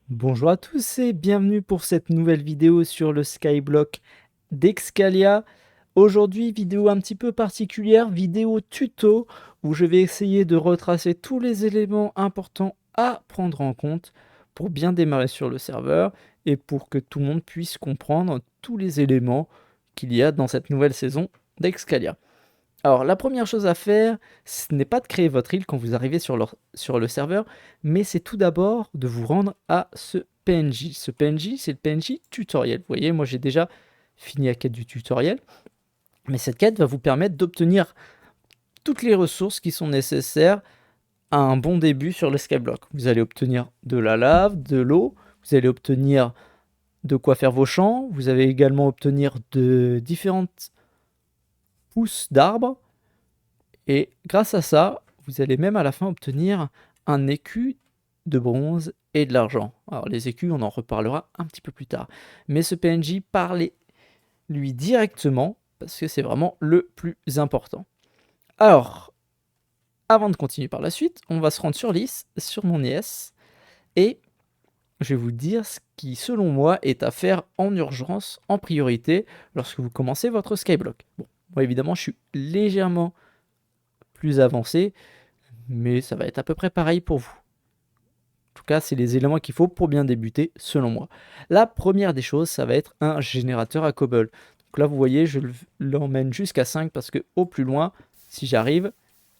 Bonjour à tous et bienvenue pour cette nouvelle vidéo sur le Skyblock d'Excalia. Aujourd'hui, vidéo un petit peu particulière, vidéo tuto où je vais essayer de retracer tous les éléments importants à prendre en compte pour bien démarrer sur le serveur et pour que tout le monde puisse comprendre tous les éléments qu'il y a dans cette nouvelle saison d'Excalia. Alors, la première chose à faire, ce n'est pas de créer votre île quand vous arrivez sur le serveur, mais c'est tout d'abord de vous rendre à ce PNJ. Ce PNJ, c'est le PNJ tutoriel. Vous voyez, moi j'ai déjà fini la quête du tutoriel, mais cette quête va vous permettre d'obtenir toutes les ressources qui sont nécessaires à un bon début sur le Skyblock. Vous allez obtenir de la lave, de l'eau, vous allez obtenir de quoi faire vos champs, vous allez également obtenir de différentes pousses d'arbres, et grâce à ça, vous allez même à la fin obtenir un écu de bronze et de l'argent. Alors les écus, on en reparlera un petit peu plus tard. Mais ce PNJ, parlez-lui directement, parce que c'est vraiment le plus important. Alors, avant de continuer par la suite, on va se rendre sur l'IS, sur mon IS, et je vais vous dire ce qui, selon moi, est à faire en urgence, en priorité, lorsque vous commencez votre Skyblock. Bon, moi évidemment, je suis légèrement plus avancé, mais ça va être à peu près pareil pour vous. En tout cas, c'est les éléments qu'il faut pour bien débuter, selon moi. La première des choses, ça va être un générateur à cobble. Donc là, vous voyez, je l'emmène jusqu'à 5 parce que au plus loin, si j'arrive,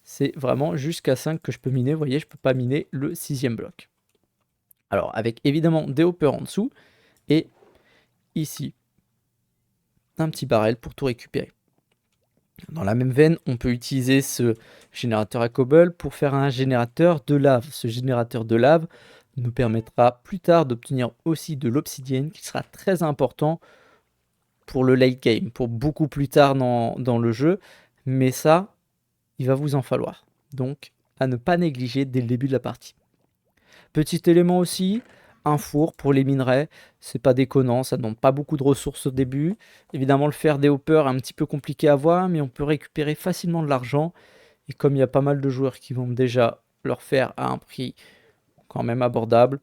c'est vraiment jusqu'à 5 que je peux miner. Vous voyez, je ne peux pas miner le 6e bloc. Alors, avec évidemment des hoppers en dessous, et ici, un petit barrel pour tout récupérer. Dans la même veine, on peut utiliser ce générateur à cobble pour faire un générateur de lave. Ce générateur de lave nous permettra plus tard d'obtenir aussi de l'obsidienne qui sera très important pour le late game, pour beaucoup plus tard dans le jeu. Mais ça, il va vous en falloir. Donc, à ne pas négliger dès le début de la partie. Petit élément aussi, un four pour les minerais, c'est pas déconnant, ça ne demande pas beaucoup de ressources au début. Évidemment, le fer des hoppers est un petit peu compliqué à voir, mais on peut récupérer facilement de l'argent. Et comme il y a pas mal de joueurs qui vont déjà leur faire à un prix quand même abordable,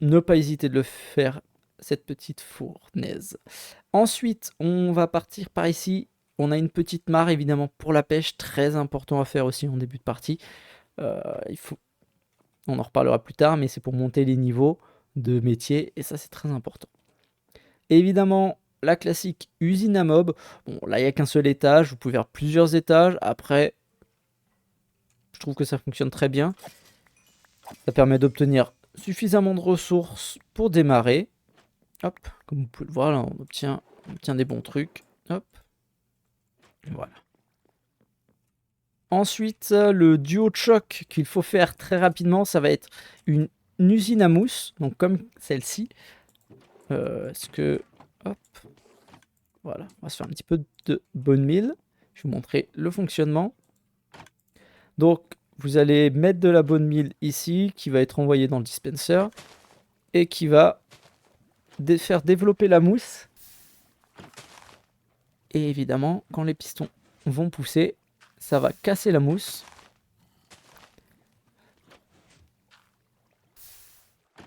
ne pas hésiter de le faire, cette petite fournaise. Ensuite, on va partir par ici. On a une petite mare évidemment pour la pêche, très important à faire aussi en début de partie. Il faut On en reparlera plus tard, mais c'est pour monter les niveaux de métier, et ça c'est très important. Et évidemment, la classique usine à mob. Bon, là il n'y a qu'un seul étage, vous pouvez faire plusieurs étages. Après, je trouve que ça fonctionne très bien. Ça permet d'obtenir suffisamment de ressources pour démarrer. Hop, comme vous pouvez le voir, là on obtient des bons trucs. Hop, voilà. Ensuite, le duo de choc qu'il faut faire très rapidement, ça va être une usine à mousse, donc comme celle-ci. Est-ce que... Hop, voilà, on va se faire un petit peu de bone meal. Je vais vous montrer le fonctionnement. Donc, vous allez mettre de la bone meal ici, qui va être envoyée dans le dispenser, et qui va faire développer la mousse. Et évidemment, quand les pistons vont pousser, ça va casser la mousse.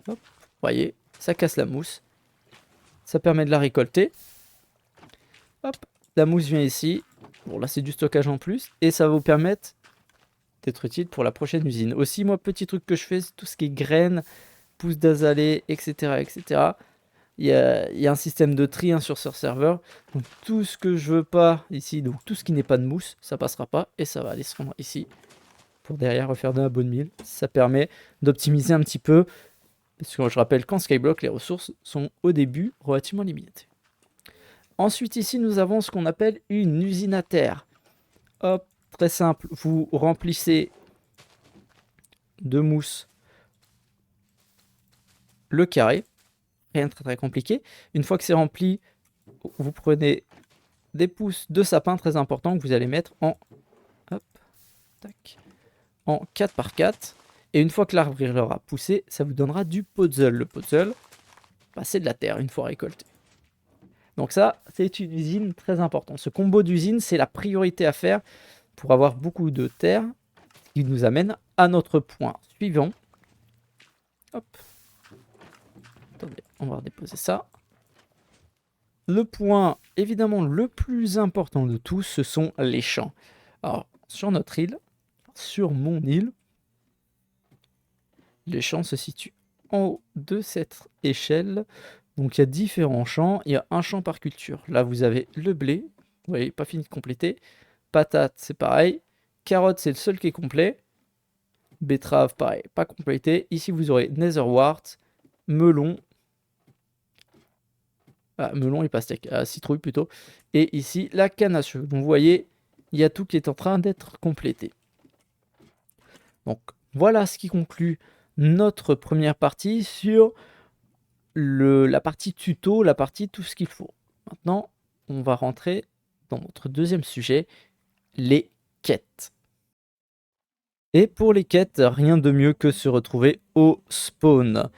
Hop, voyez, ça casse la mousse. Ça permet de la récolter. Hop, la mousse vient ici. Bon, là, c'est du stockage en plus. Et ça va vous permettre d'être utile pour la prochaine usine. Aussi, moi, petit truc que je fais, c'est tout ce qui est graines, pousses d'azalée, etc., etc. Il y a un système de tri sur ce serveur. Donc, tout ce que je veux pas ici, donc tout ce qui n'est pas de mousse, ça passera pas. Et ça va aller se rendre ici pour derrière refaire de la bonne mille. Ça permet d'optimiser un petit peu. Parce que je rappelle qu'en Skyblock, les ressources sont au début relativement limitées. Ensuite, ici, nous avons ce qu'on appelle une usine à terre. Hop, très simple. Vous remplissez de mousse le carré. Rien de très compliqué. Une fois que c'est rempli, vous prenez des pousses de sapin très importants que vous allez mettre en, hop, tac, en 4 par 4. Et une fois que l'arbre aura poussé, ça vous donnera du puzzle. Le puzzle, bah, c'est de la terre une fois récoltée. Donc ça, c'est une usine très importante. Ce combo d'usines, c'est la priorité à faire pour avoir beaucoup de terre, qui nous amène à notre point suivant. Hop. on va redéposer ça. Le point, évidemment, le plus important de tous, ce sont les champs. Alors, sur notre île, sur mon île, les champs se situent en haut de cette échelle. Donc, il y a différents champs. Il y a un champ par culture. Là, vous avez le blé. Vous voyez, pas fini de compléter. Patate, c'est pareil. Carotte, c'est le seul qui est complet. Betterave, pareil, pas complété. Ici, vous aurez netherwort, melon. Melon et pastèque, citrouille plutôt. Et ici, la canne à sucre. Donc, vous voyez, il y a tout qui est en train d'être complété. Donc, voilà ce qui conclut notre première partie sur la partie tuto, la partie tout ce qu'il faut. Maintenant, on va rentrer dans notre deuxième sujet, les quêtes. Et pour les quêtes, rien de mieux que se retrouver au spawn.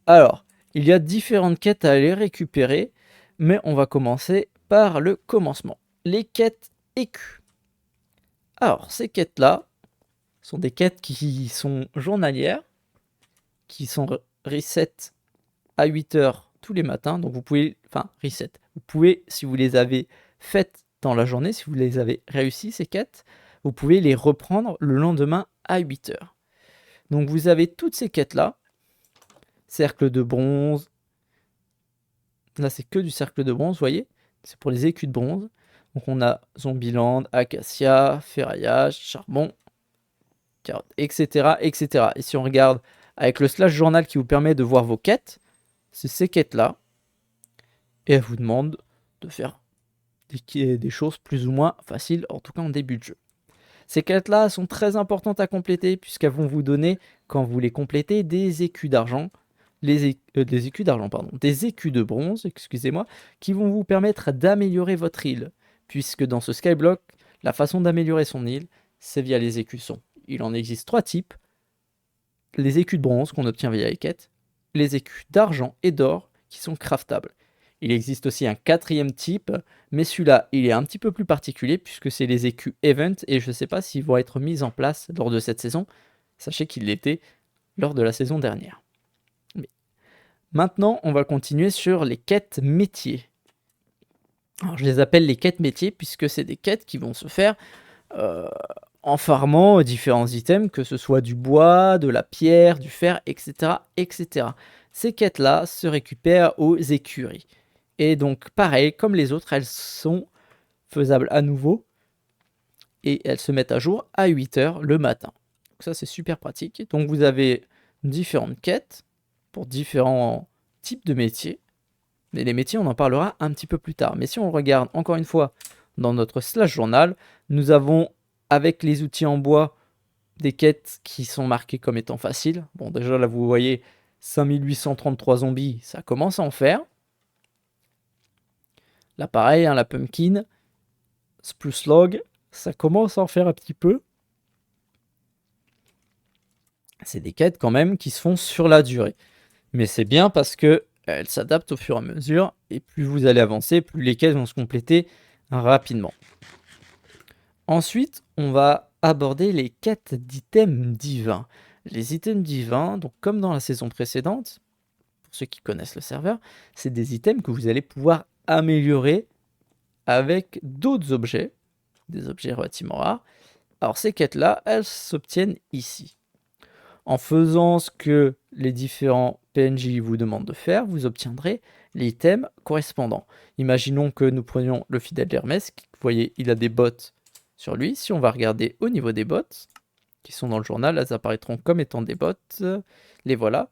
Alors, il y a différentes quêtes à aller récupérer, mais on va commencer par le commencement. Les quêtes écus. Alors, ces quêtes-là sont des quêtes qui sont journalières, qui sont reset à 8 heures tous les matins. Donc vous pouvez, reset. Vous pouvez, si vous les avez faites dans la journée, si vous les avez réussi ces quêtes, vous pouvez les reprendre le lendemain à 8 heures. Donc vous avez toutes ces quêtes-là. Cercle de bronze. Là, c'est que du cercle de bronze, vous voyez. C'est pour les écus de bronze. Donc on a Zombieland, Acacia, Ferraillage, Charbon, Carotte, etc., etc. Et si on regarde avec le slash journal qui vous permet de voir vos quêtes, c'est ces quêtes-là. Et elle vous demande de faire des choses plus ou moins faciles, en tout cas en début de jeu. Ces quêtes-là sont très importantes à compléter puisqu'elles vont vous donner, quand vous les complétez, des écus d'argent, des écus de bronze, excusez-moi, qui vont vous permettre d'améliorer votre île. Puisque dans ce Skyblock, la façon d'améliorer son île, c'est via les écussons. Il en existe 3 types. Les écus de bronze qu'on obtient via les quêtes, les écus d'argent et d'or qui sont craftables. Il existe aussi un 4e type, mais celui-là, il est un petit peu plus particulier puisque c'est les écus Event et je ne sais pas s'ils vont être mis en place lors de cette saison. Sachez qu'ils l'étaient lors de la saison dernière. Mais maintenant, on va continuer sur les quêtes métiers. Alors, je les appelle les quêtes métiers puisque c'est des quêtes qui vont se faire en farmant différents items, que ce soit du bois, de la pierre, du fer, etc. etc. Ces quêtes-là se récupèrent aux écuries. Et donc, pareil, comme les autres, elles sont faisables à nouveau. Et elles se mettent à jour à 8 heures le matin. Donc ça, c'est super pratique. Donc, vous avez différentes quêtes pour différents types de métiers. Mais les métiers, on en parlera un petit peu plus tard. Mais si on regarde encore une fois dans notre slash journal, nous avons, avec les outils en bois, des quêtes qui sont marquées comme étant faciles. Bon, déjà, là, vous voyez 5833 zombies, ça commence à en faire. Là, pareil, la pumpkin, spruce log, ça commence à en faire un petit peu. C'est des quêtes quand même qui se font sur la durée. Mais c'est bien parce que elles s'adaptent au fur et à mesure. Et plus vous allez avancer, plus les quêtes vont se compléter rapidement. Ensuite, on va aborder les quêtes d'items divins. Les items divins, donc comme dans la saison précédente, pour ceux qui connaissent le serveur, c'est des items que vous allez pouvoir améliorer avec d'autres objets, des objets relativement rares. Alors ces quêtes-là, elles s'obtiennent ici. En faisant ce que les différents PNJ vous demandent de faire, vous obtiendrez l'item correspondant. Imaginons que nous prenions le fidèle d'Hermès, vous voyez, il a des bottes sur lui. Si on va regarder au niveau des bottes, qui sont dans le journal, elles apparaîtront comme étant des bottes. Les voilà.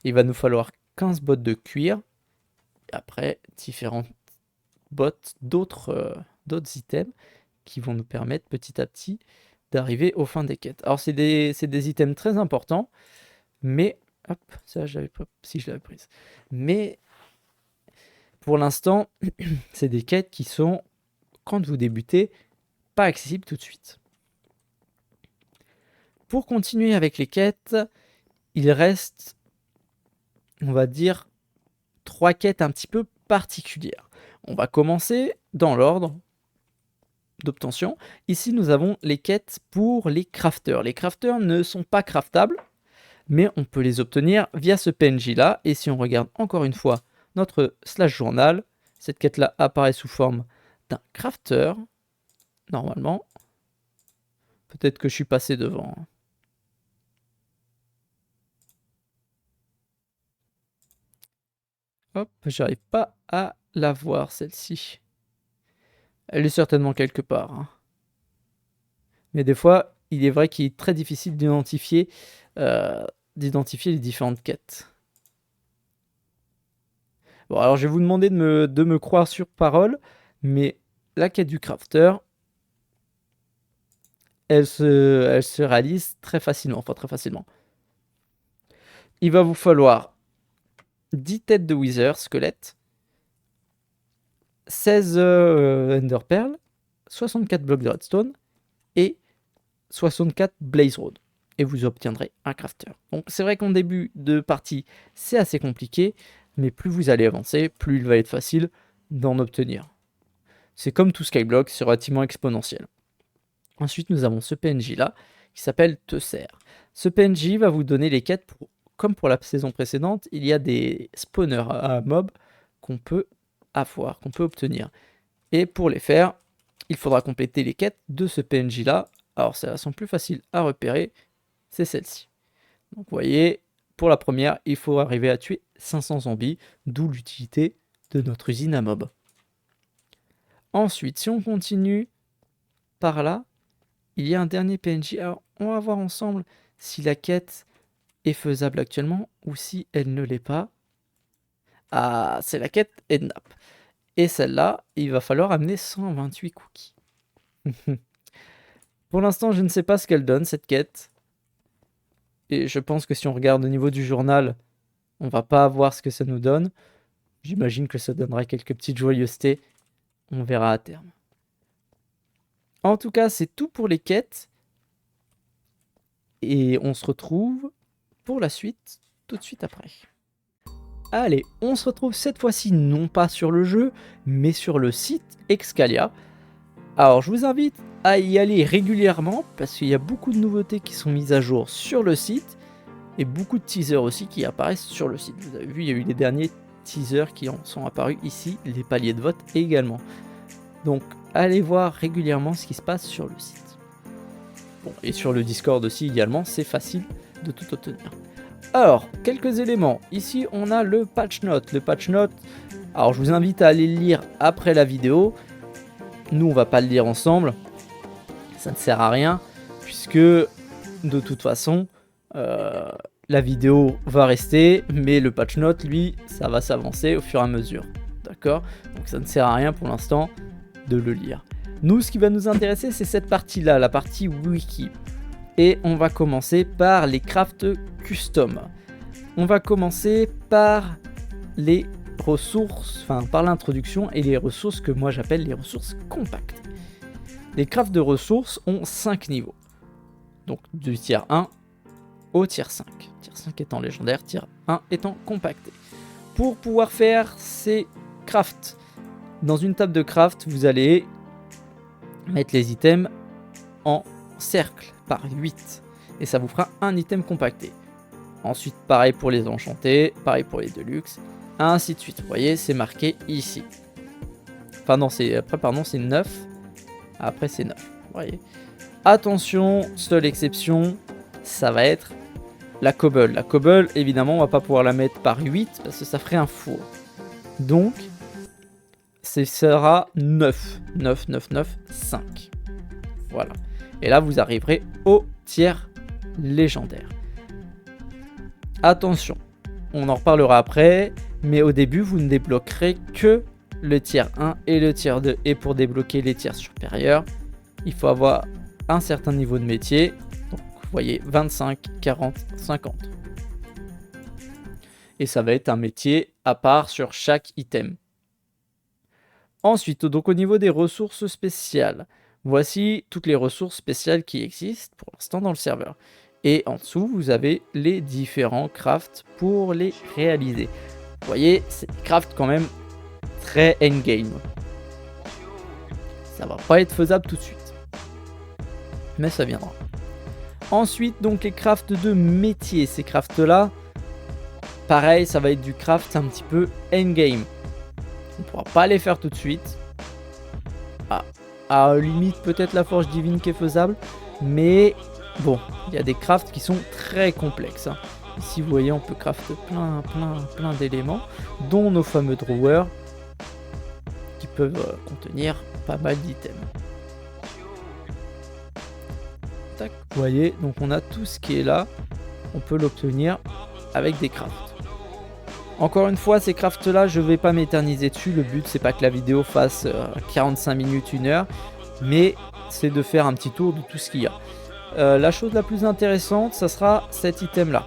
Il va nous falloir 15 bottes de cuir. Et après, différentes bottes d'autres items qui vont nous permettre petit à petit d'arriver aux fins des quêtes. Alors c'est des items très importants, mais hop, ça j'avais pas, si je l'avais prise. Mais pour l'instant, c'est des quêtes qui sont, quand vous débutez, pas accessibles tout de suite. Pour continuer avec les quêtes, il reste, on va dire, 3 quêtes un petit peu particulières. On va commencer dans l'ordre d'obtention. Ici, nous avons les quêtes pour les crafters. Les crafters ne sont pas craftables, mais on peut les obtenir via ce PNJ là. Et si on regarde encore une fois notre slash journal, cette quête là apparaît sous forme d'un crafter, normalement. Peut-être que je suis passé devant. Hop, j'arrive pas à la voir celle-ci. Elle est certainement quelque part, hein. Mais des fois, il est vrai qu'il est très difficile d'identifier les différentes quêtes. Bon, alors je vais vous demander de me croire sur parole, mais la quête du crafter, elle se réalise très facilement, enfin très facilement. Il va vous falloir 10 têtes de Wither, squelette, 16 Ender Pearl, 64 blocs de redstone et 64 Blaze Road. Et vous obtiendrez un crafter. Donc c'est vrai qu'en début de partie, c'est assez compliqué, mais plus vous allez avancer, plus il va être facile d'en obtenir. C'est comme tout Skyblock, c'est relativement exponentiel. Ensuite, nous avons ce PNJ là, qui s'appelle Tecer. Ce PNJ va vous donner les quêtes, comme pour la saison précédente, il y a des spawners à mobs qu'on peut avoir, qu'on peut obtenir. Et pour les faire, il faudra compléter les quêtes de ce PNJ là. Alors, c'est la façon plus facile à repérer, c'est celle-ci. Donc, vous voyez, pour la première, il faut arriver à tuer 500 zombies, d'où l'utilité de notre usine à mobs. Ensuite, si on continue par là, il y a un dernier PNJ. Alors, on va voir ensemble si la quête est faisable actuellement ou si elle ne l'est pas. Ah, c'est la quête Ednap. Et celle-là, il va falloir amener 128 cookies. Pour l'instant, je ne sais pas ce qu'elle donne, cette quête. Et je pense que si on regarde au niveau du journal, on va pas voir ce que ça nous donne. J'imagine que ça donnera quelques petites joyeusetés. On verra à terme. En tout cas, c'est tout pour les quêtes. Et on se retrouve pour la suite tout de suite après. Allez, on se retrouve cette fois-ci non pas sur le jeu, mais sur le site Excalia. Alors je vous invite à y aller régulièrement parce qu'il y a beaucoup de nouveautés qui sont mises à jour sur le site et beaucoup de teasers aussi qui apparaissent sur le site. Vous avez vu, il y a eu les derniers teasers qui en sont apparus ici, les paliers de vote également. Donc allez voir régulièrement ce qui se passe sur le site. Bon, et sur le Discord aussi également, c'est facile de tout obtenir. Alors, quelques éléments. Ici, on a le patch note. Le patch note, alors je vous invite à aller le lire après la vidéo. Nous, on va pas le lire ensemble. Ça ne sert à rien, puisque de toute façon, la vidéo va rester, mais le patch note, lui, ça va s'avancer au fur et à mesure. D'accord? Donc ça ne sert à rien pour l'instant de le lire. Nous, ce qui va nous intéresser, c'est cette partie-là, la partie wiki. Et on va commencer par les crafts custom. On va commencer par les ressources, enfin par l'introduction et les ressources que moi j'appelle les ressources compactes. Les crafts de ressources ont 5 niveaux. Donc du tier 1 au tier 5. Tier 5 étant légendaire, tier 1 étant compacté. Pour pouvoir faire ces crafts, dans une table de craft, vous allez mettre les items en cercle par 8 et ça vous fera un item compacté. Ensuite pareil pour les enchantés, pareil pour les deluxe, ainsi de suite. Vous voyez, c'est marqué ici. Enfin non, après pardon, c'est 9. Après c'est 9. Vous voyez. Attention, seule exception, ça va être la cobble. La cobble, évidemment, on va pas pouvoir la mettre par 8 parce que ça ferait un four. Donc ce sera 9. 9, 9, 9, 5. Voilà. Et là, vous arriverez au tiers légendaire. Attention, on en reparlera après, mais au début, vous ne débloquerez que le tiers 1 et le tiers 2. Et pour débloquer les tiers supérieurs, il faut avoir un certain niveau de métier. Donc, vous voyez, 25, 40, 50. Et ça va être un métier à part sur chaque item. Ensuite, donc au niveau des ressources spéciales, voici toutes les ressources spéciales qui existent pour l'instant dans le serveur. Et en dessous, vous avez les différents crafts pour les réaliser. Vous voyez, c'est des crafts quand même très endgame. Ça va pas être faisable tout de suite. Mais ça viendra. Ensuite, donc les crafts de métier. Ces crafts là, pareil, ça va être du craft un petit peu endgame. On ne pourra pas les faire tout de suite. À limite peut-être la forge divine qui est faisable. Mais bon, il y a des crafts qui sont très complexes. Hein. Ici vous voyez, on peut crafter plein d'éléments, dont nos fameux drawers qui peuvent contenir pas mal d'items. Tac, vous voyez, donc on a tout ce qui est là, on peut l'obtenir avec des crafts. Encore une fois, ces crafts là, je vais pas m'éterniser dessus, le but c'est pas que la vidéo fasse 45 minutes, 1 heure, mais c'est de faire un petit tour de tout ce qu'il y a. La chose la plus intéressante, ça sera cet item là.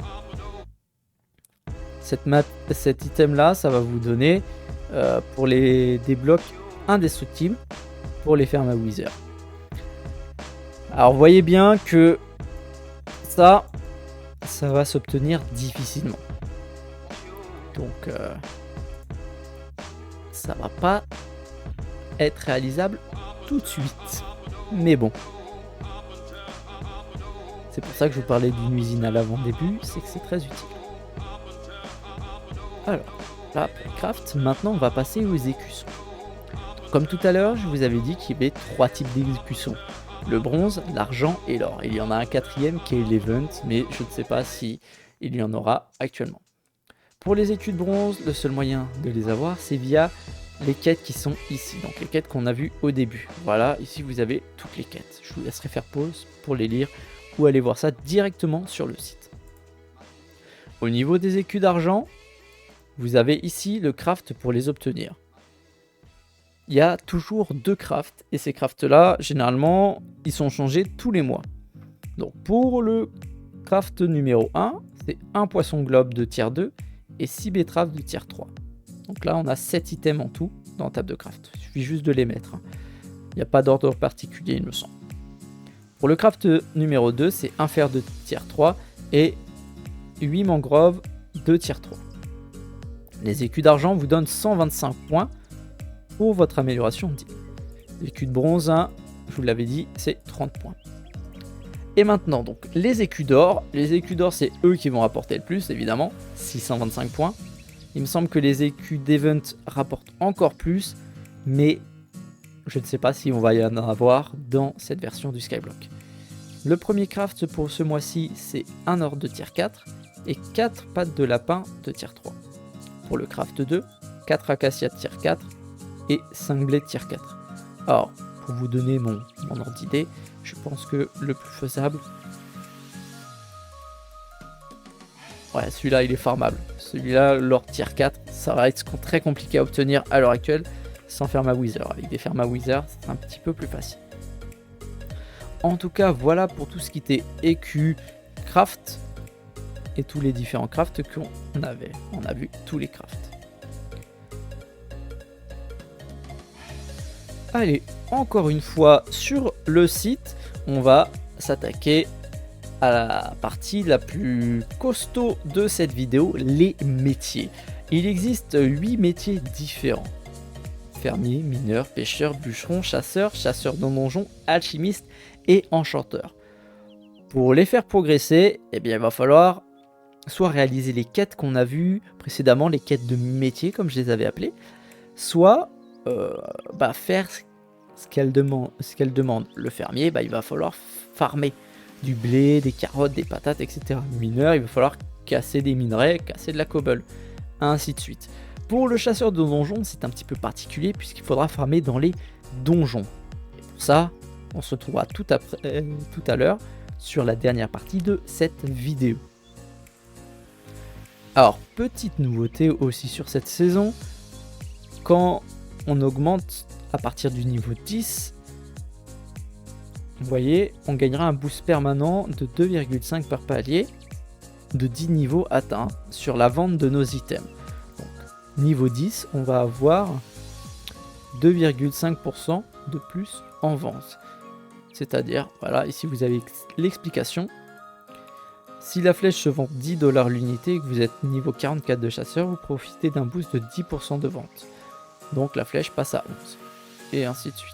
Cet item là, ça va vous donner pour des blocs indestructibles pour les fermes à Wither. Alors vous voyez bien que ça va s'obtenir difficilement. Donc ça va pas être réalisable tout de suite. Mais bon. C'est pour ça que je vous parlais d'une usine à l'avant-début, c'est que c'est très utile. Alors, là, pour le craft, maintenant on va passer aux écussons. Donc, comme tout à l'heure, je vous avais dit qu'il y avait 3 types d'écussons. Le bronze, l'argent et l'or. Il y en a un 4e qui est l'event, mais je ne sais pas si il y en aura actuellement. Pour les écus de bronze, le seul moyen de les avoir, c'est via les quêtes qui sont ici. Donc les quêtes qu'on a vues au début. Voilà, ici vous avez toutes les quêtes. Je vous laisserai faire pause pour les lire ou aller voir ça directement sur le site. Au niveau des écus d'argent, vous avez ici le craft pour les obtenir. Il y a toujours 2 crafts et ces crafts là, généralement, ils sont changés tous les mois. Donc pour le craft numéro 1, c'est un poisson globe de tier 2 et 6 betteraves de tier 3. Donc là, on a 7 items en tout dans la table de craft. Il suffit juste de les mettre. Il n'y a pas d'ordre particulier, il me semble. Pour le craft numéro 2, c'est un fer de tier 3 et 8 mangroves de tier 3. Les écus d'argent vous donnent 125 points pour votre amélioration de 10. L'écu de bronze 1, je vous l'avais dit, c'est 30 points. Et maintenant, donc, les écus d'or. Les écus d'or, c'est eux qui vont rapporter le plus, évidemment. 625 points. Il me semble que les écus d'event rapportent encore plus, mais je ne sais pas si on va y en avoir dans cette version du Skyblock. Le premier craft pour ce mois-ci, c'est un or de tier 4 et 4 pattes de lapin de tier 3. Pour le craft 2, 4 acacias de tier 4 et 5 blés de tier 4. Alors, pour vous donner mon ordre d'idée, je pense que le plus faisable... Ouais, celui-là, il est farmable. Celui-là, l'or tier 4, ça va être très compliqué à obtenir à l'heure actuelle sans ferme à Wither. Avec des fermes à Wither, c'est un petit peu plus facile. En tout cas, voilà pour tout ce qui était écu, craft et tous les différents crafts qu'on avait. On a vu tous les crafts. Allez, encore une fois sur le site, on va s'attaquer à la partie la plus costaud de cette vidéo, les métiers. Il existe 8 métiers différents. Fermier, mineur, pêcheur, bûcheron, chasseur, chasseur de donjon, alchimiste et enchanteur. Pour les faire progresser, eh bien, il va falloir soit réaliser les quêtes qu'on a vues précédemment, les quêtes de métier comme je les avais appelées, soit faire ce qu'elle demande. Le fermier, il va falloir farmer du blé, des carottes, des patates, etc. Le mineur, il va falloir casser des minerais, casser de la cobble, ainsi de suite. Pour le chasseur de donjons, c'est un petit peu particulier puisqu'il faudra farmer dans les donjons. Et pour ça, on se retrouvera tout à l'heure sur la dernière partie de cette vidéo. Alors, petite nouveauté aussi sur cette saison, quand on augmente à partir du niveau 10, vous voyez, on gagnera un boost permanent de 2,5 par palier de 10 niveaux atteints sur la vente de nos items. Donc, niveau 10, on va avoir 2,5% de plus en vente. C'est-à-dire, voilà, ici vous avez l'explication. Si la flèche se vend 10$ l'unité et que vous êtes niveau 44 de chasseur, vous profitez d'un boost de 10% de vente. Donc la flèche passe à 11. Et ainsi de suite.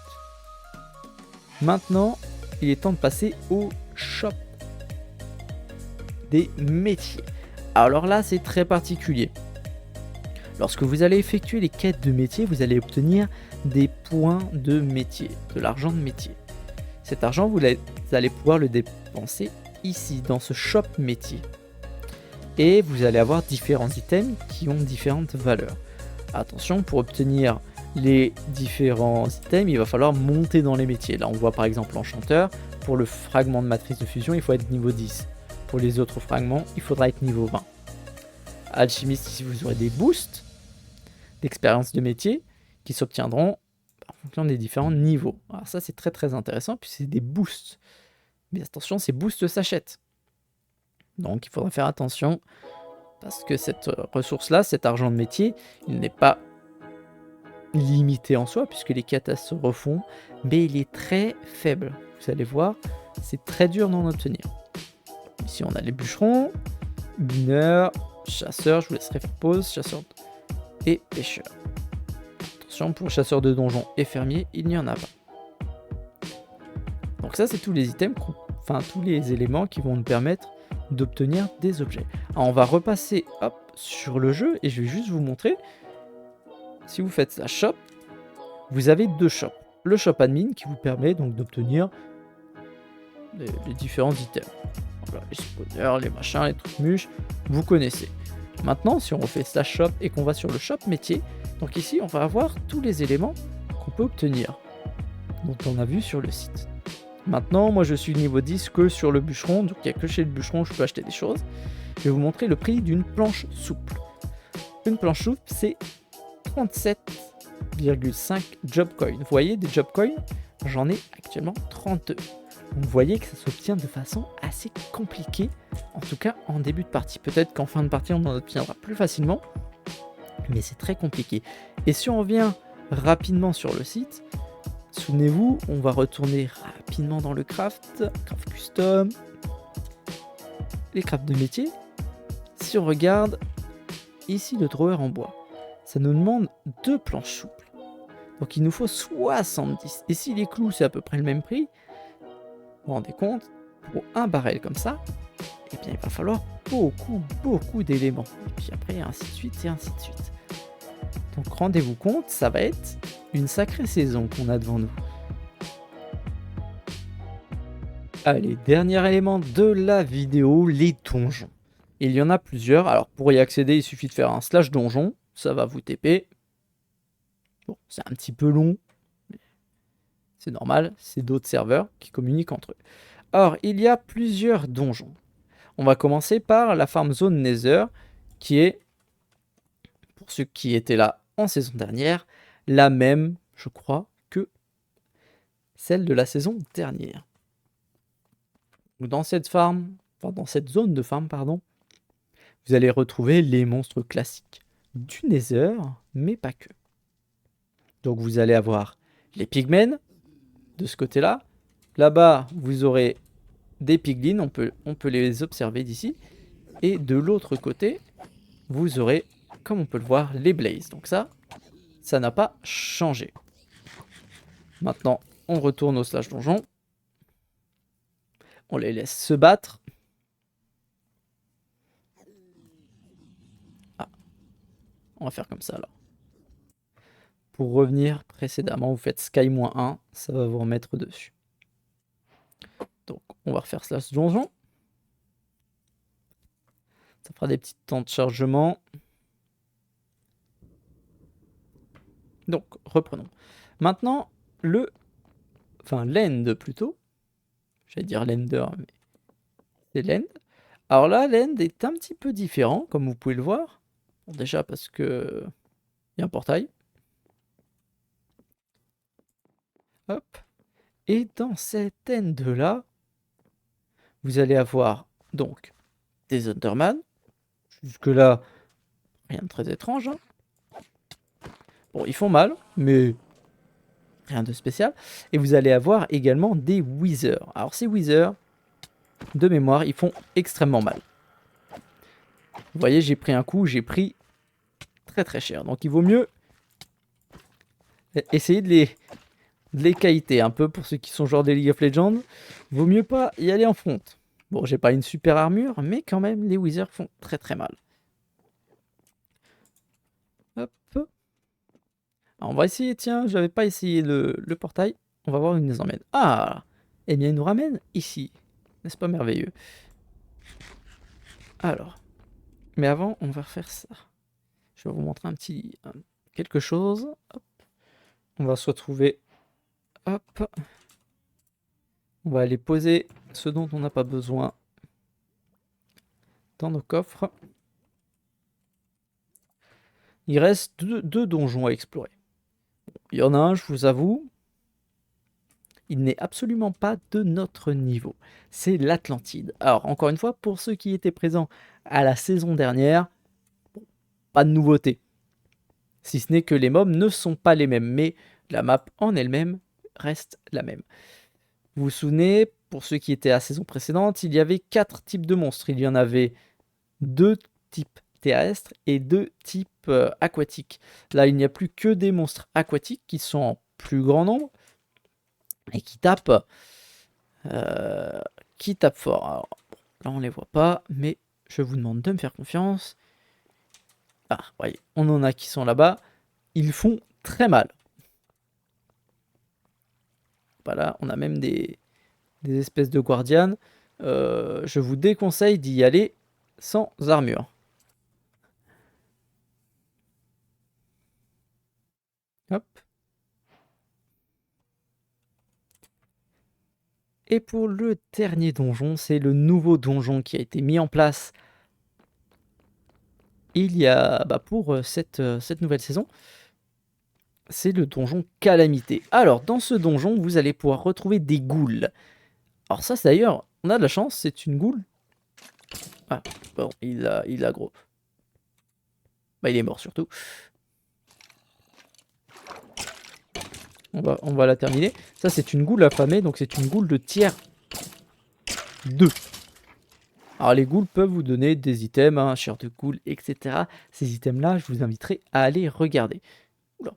Maintenant, il est temps de passer au shop. des métiers. Alors là, c'est très particulier. Lorsque vous allez effectuer les quêtes de métier, vous allez obtenir des points de métier, de l'argent de métier. Cet argent, vous allez pouvoir le dépenser ici, dans ce shop métier. Et vous allez avoir différents items qui ont différentes valeurs. Attention, pour obtenir les différents items, il va falloir monter dans les métiers. Là, on voit par exemple l'enchanteur. Pour le fragment de matrice de fusion, il faut être niveau 10. Pour les autres fragments, il faudra être niveau 20. Alchimiste, ici, vous aurez des boosts d'expérience de métier qui s'obtiendront en fonction des différents niveaux. Alors ça, c'est très très intéressant, puis c'est des boosts. Mais attention, ces boosts s'achètent. Donc il faudra faire attention, parce que cette ressource-là, cet argent de métier, il n'est pas limité en soi, puisque les quêtes se refont, mais il est très faible. Vous allez voir, c'est très dur d'en obtenir. Ici, on a les bûcherons, mineurs, chasseurs, je vous laisserai faire pause, chasseurs et pêcheurs. Attention, pour chasseurs de donjons et fermiers, il n'y en a pas. Donc ça, c'est tous les items, enfin tous les éléments qui vont nous permettre d'obtenir des objets. Alors on va repasser sur le jeu et je vais juste vous montrer. Si vous faites la shop, vous avez deux shops. Le shop admin qui vous permet donc d'obtenir les différents items. Voilà, les spawners, les machins, les trucs mûches, vous connaissez. Maintenant, si on refait slash shop et qu'on va sur le shop métier, donc ici on va avoir tous les éléments qu'on peut obtenir, dont on a vu sur le site. Maintenant, moi je suis niveau 10 que sur le bûcheron, donc il n'y a que chez le bûcheron je peux acheter des choses. Je vais vous montrer le prix d'une planche souple. Une planche souple, c'est 37,5 job coins. Vous voyez, des job coins, j'en ai actuellement 32. Donc vous voyez que ça s'obtient de façon assez compliquée, en tout cas en début de partie. Peut-être qu'en fin de partie on en obtiendra plus facilement, mais c'est très compliqué. Et si on revient rapidement sur le site, souvenez-vous, on va retourner rapidement dans le craft custom, les crafts de métier. Si on regarde ici le drawer en bois, ça nous demande 2 planches souples. Donc il nous faut 70. Et si les clous c'est à peu près le même prix, vous vous rendez compte, pour un barrel comme ça, eh bien il va falloir beaucoup d'éléments. Et puis après ainsi de suite et ainsi de suite. Donc rendez-vous compte, ça va être une sacrée saison qu'on a devant nous. Allez, dernier élément de la vidéo, les donjons. Il y en a plusieurs, alors pour y accéder il suffit de faire un slash donjon, ça va vous TP. Bon, c'est un petit peu long, mais c'est normal, c'est d'autres serveurs qui communiquent entre eux. Alors, il y a plusieurs donjons. On va commencer par la farm zone Nether, qui est, pour ceux qui étaient là en saison dernière, la même, je crois, que celle de la saison dernière. Dans cette farm, enfin dans cette zone de farm, pardon, vous allez retrouver les monstres classiques du Nether, mais pas que. Donc vous allez avoir les pigmen de ce côté-là. Là-bas, vous aurez des piglins, on peut les observer d'ici. Et de l'autre côté, vous aurez, comme on peut le voir, les blazes. Donc ça n'a pas changé. Maintenant, on retourne au slash donjon. On les laisse se battre. Ah, on va faire comme ça alors. Pour revenir précédemment, vous faites sky-1, ça va vous remettre dessus. Donc, on va refaire slash donjon. Ça fera des petits temps de chargement. Donc, reprenons. Maintenant, l'end plutôt. J'allais dire l'ender, mais c'est l'end. Alors là, l'end est un petit peu différent, comme vous pouvez le voir. Bon, déjà parce que il y a un portail. Hop. Et dans cet end-là, vous allez avoir donc des Enderman. Jusque-là, rien de très étrange. Hein. Bon, ils font mal, mais rien de spécial. Et vous allez avoir également des Withers. Alors ces Withers, de mémoire, ils font extrêmement mal. Vous voyez, j'ai pris un coup, j'ai pris très cher. Donc il vaut mieux essayer de les qualité un peu pour ceux qui sont genre des League of Legends. Vaut mieux pas y aller en front. Bon, j'ai pas une super armure, mais quand même, les wizards font très très mal. Hop. Alors, on va essayer, tiens, j'avais pas essayé le portail. On va voir où il nous emmène. Ah! Eh bien, il nous ramène ici. N'est-ce pas merveilleux? Alors, mais avant, on va refaire ça. Je vais vous montrer quelque chose. Hop. On va se retrouver. Hop. On va aller poser ce dont on n'a pas besoin dans nos coffres. Il reste deux donjons à explorer. Il y en a un, je vous avoue, il n'est absolument pas de notre niveau. C'est l'Atlantide. Alors, encore une fois, pour ceux qui étaient présents à la saison dernière, pas de nouveauté. Si ce n'est que les mobs ne sont pas les mêmes, mais la map en elle-même reste la même. Vous vous souvenez, pour ceux qui étaient à la saison précédente, il y avait 4 types de monstres. Il y en avait 2 types terrestres et 2 types aquatiques. Là, il n'y a plus que des monstres aquatiques qui sont en plus grand nombre et qui tapent fort. Alors, là, on ne les voit pas, mais je vous demande de me faire confiance. Ah, voyez, on en a qui sont là-bas. Ils font très mal. Voilà, on a même des espèces de guardianes. Je vous déconseille d'y aller sans armure. Hop. Et pour le dernier donjon, c'est le nouveau donjon qui a été mis en place il y a pour cette nouvelle saison. C'est le donjon Calamité. Alors, dans ce donjon, vous allez pouvoir retrouver des ghouls. Alors ça, c'est d'ailleurs, on a de la chance, c'est une ghoul. Ah, bon, il a gros. Bah, il est mort surtout. On va la terminer. Ça, c'est une ghoul affamée, donc c'est une ghoul de tiers 2. Alors, les ghouls peuvent vous donner des items, hein, chair de ghoul, etc. Ces items-là, je vous inviterai à aller regarder. Oula,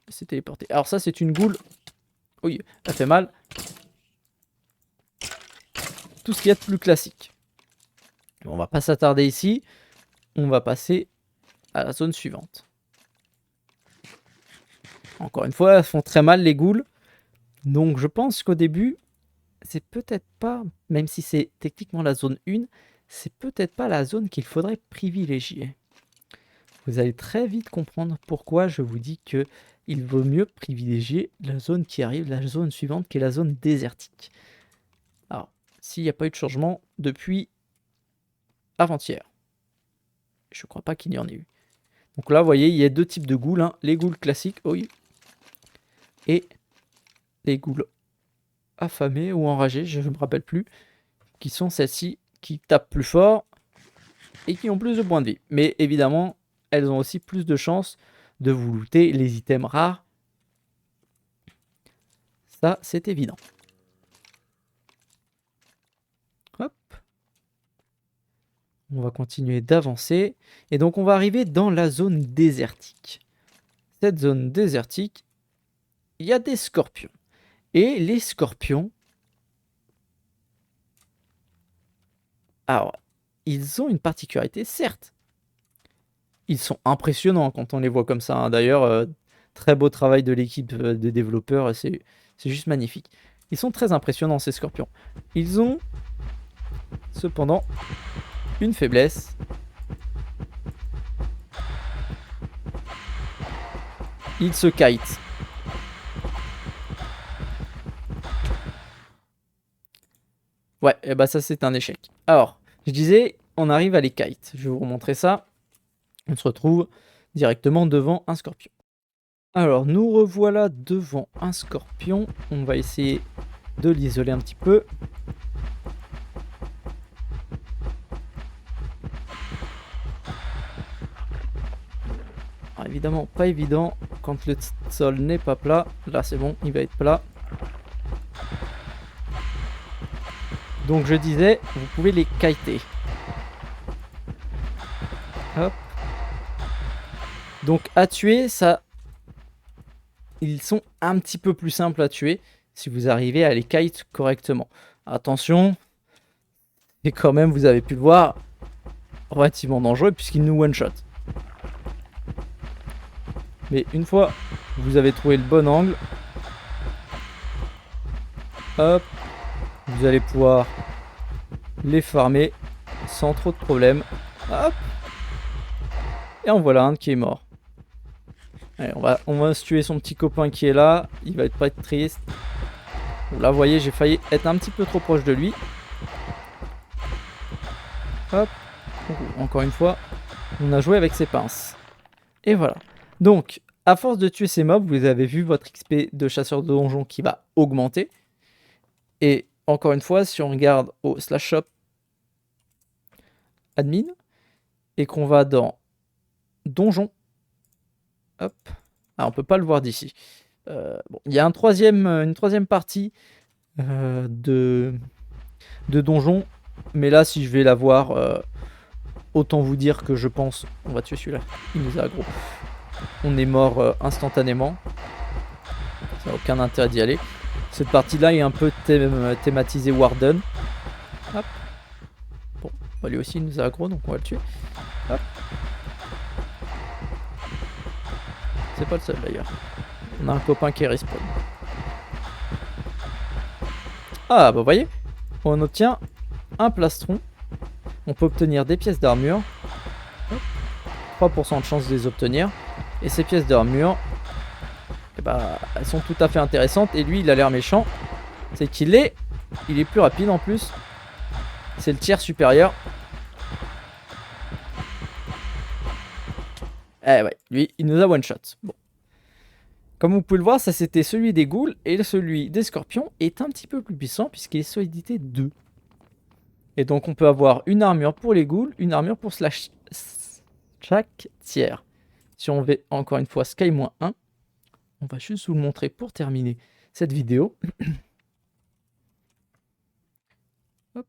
c'est téléporté. Alors ça, c'est une ghoul. Oui, elle fait mal. Tout ce qu'il y a de plus classique. On va pas s'attarder ici. On va passer à la zone suivante. Encore une fois, elles font très mal les ghouls. Donc je pense qu'au début, c'est peut-être pas, même si c'est techniquement la zone 1, c'est peut-être pas la zone qu'il faudrait privilégier. Vous allez très vite comprendre pourquoi je vous dis que il vaut mieux privilégier la zone qui arrive, la zone suivante, qui est la zone désertique. Alors, s'il n'y a pas eu de changement depuis avant-hier, je crois pas qu'il y en ait eu. Donc là, vous voyez, il y a 2 types de ghouls, hein. Les ghouls classiques, oui, et les ghouls affamés ou enragés, je ne me rappelle plus, qui sont celles-ci qui tapent plus fort et qui ont plus de points de vie. Mais évidemment, elles ont aussi plus de chances de vous looter les items rares. Ça, c'est évident. Hop. On va continuer d'avancer. Et donc, on va arriver dans la zone désertique. Cette zone désertique, il y a des scorpions. Et les scorpions, alors, ils ont une particularité, certes. Ils sont impressionnants quand on les voit comme ça, hein. D'ailleurs, très beau travail de l'équipe de développeurs, c'est juste magnifique. Ils sont très impressionnants, ces scorpions. Ils ont cependant une faiblesse. Ils se kitent. Ouais, et bah ça c'est un échec. Alors, je disais, on arrive à les kites. Je vais vous remontrer ça. On se retrouve directement devant un scorpion. Alors, nous revoilà devant un scorpion. On va essayer de l'isoler un petit peu. Alors, évidemment, pas évident quand le sol n'est pas plat. Là, c'est bon, il va être plat. Donc, je disais, vous pouvez les kiter. Hop. Donc, à tuer, ça... Ils sont un petit peu plus simples à tuer si vous arrivez à les kite correctement. Attention, Et quand même, vous avez pu le voir, relativement dangereux puisqu'il nous one-shot. Mais une fois que vous avez trouvé le bon angle, hop, vous allez pouvoir les farmer sans trop de problèmes. Hop. Et en voilà un qui est mort. Allez, on va se tuer son petit copain qui est là. Il va pas être triste. Bon, là, vous voyez, j'ai failli être un petit peu trop proche de lui. Hop. Encore une fois, on a joué avec ses pinces. Et voilà. Donc, à force de tuer ces mobs, vous avez vu votre XP de chasseur de donjon qui va augmenter. Et encore une fois, si on regarde au slash shop admin et qu'on va dans donjon, hop, ah, on peut pas le voir d'ici. Bon, il y a une troisième partie de donjon, mais là, si je vais la voir, autant vous dire que je pense, on va tuer celui-là, il nous a aggro. On est mort instantanément. Ça n'a aucun intérêt d'y aller. Cette partie-là est un peu thématisée Warden. Hop. Bon, bah lui aussi il nous a aggro, donc on va le tuer. Hop. C'est pas le seul d'ailleurs. On a un copain qui est respawn. Ah bah vous voyez, on obtient un plastron. On peut obtenir des pièces d'armure. 3% de chance de les obtenir. Et ces pièces d'armure, eh bah, elles sont tout à fait intéressantes. Et lui, il a l'air méchant. C'est qu'il est... Il est plus rapide en plus. C'est le tiers supérieur. Eh ouais, lui, il nous a one shot. Bon. Comme vous pouvez le voir, ça c'était celui des ghouls. Et celui des scorpions est un petit peu plus puissant puisqu'il est solidité 2. Et donc on peut avoir une armure pour les ghouls, une armure pour chaque tiers. Si on veut encore une fois Sky-1, on va juste vous le montrer pour terminer cette vidéo. Hop,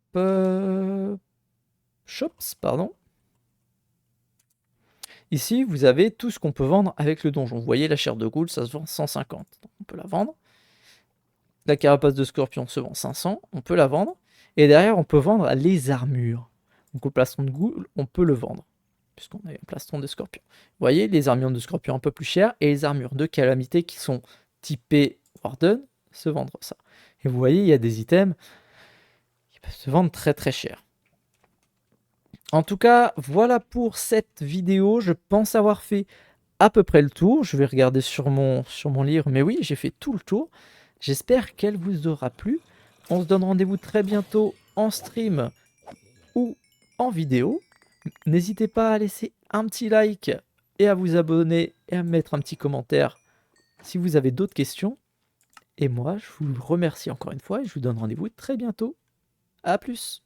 shops, pardon. Ici, vous avez tout ce qu'on peut vendre avec le donjon. Vous voyez, la chair de ghoul, ça se vend 150. Donc on peut la vendre. La carapace de scorpion se vend 500. On peut la vendre. Et derrière, on peut vendre les armures. Donc au plastron de ghoul, on peut le vendre. Puisqu'on a un plastron de scorpion. Vous voyez, les armures de scorpion un peu plus chères. Et les armures de calamité qui sont typées Warden se vendent ça. Et vous voyez, il y a des items qui peuvent se vendre très très cher. En tout cas, voilà pour cette vidéo. Je pense avoir fait à peu près le tour. Je vais regarder sur mon livre. Mais oui, j'ai fait tout le tour. J'espère qu'elle vous aura plu. On se donne rendez-vous très bientôt en stream ou en vidéo. N'hésitez pas à laisser un petit like et à vous abonner et à mettre un petit commentaire si vous avez d'autres questions. Et moi, je vous remercie encore une fois et je vous donne rendez-vous très bientôt. À plus!